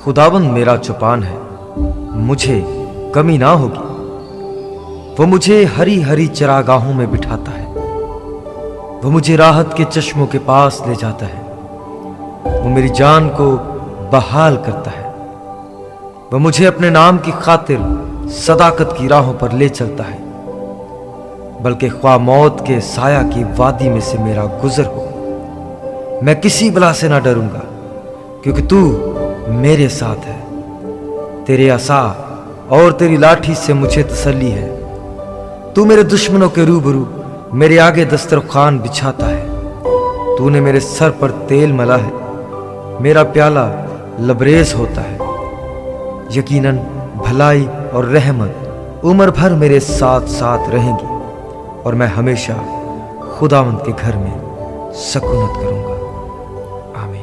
खुदावंद मेरा चौपान है, मुझे कमी ना होगी। वो मुझे हरी हरी चरागाहों में बिठाता है, वो मुझे राहत के चश्मों के पास ले जाता है। वो मेरी जान को बहाल करता है, वो मुझे अपने नाम की खातिर सदाकत की राहों पर ले चलता है। बल्कि ख्वाह मौत के साया की वादी में से मेरा गुजर हो, मैं किसी बला से ना डरूंगा, क्योंकि तू मेरे साथ है। तेरे असा और तेरी लाठी से मुझे तसल्ली है। तू मेरे दुश्मनों के रूबरू मेरे आगे दस्तरखान बिछाता है। तूने मेरे सर पर तेल मला है, मेरा प्याला लबरेज होता है। यकीनन भलाई और रहमत उम्र भर मेरे साथ साथ रहेंगी, और मैं हमेशा खुदावंद के घर में सकूनत करूंगा। आमीन।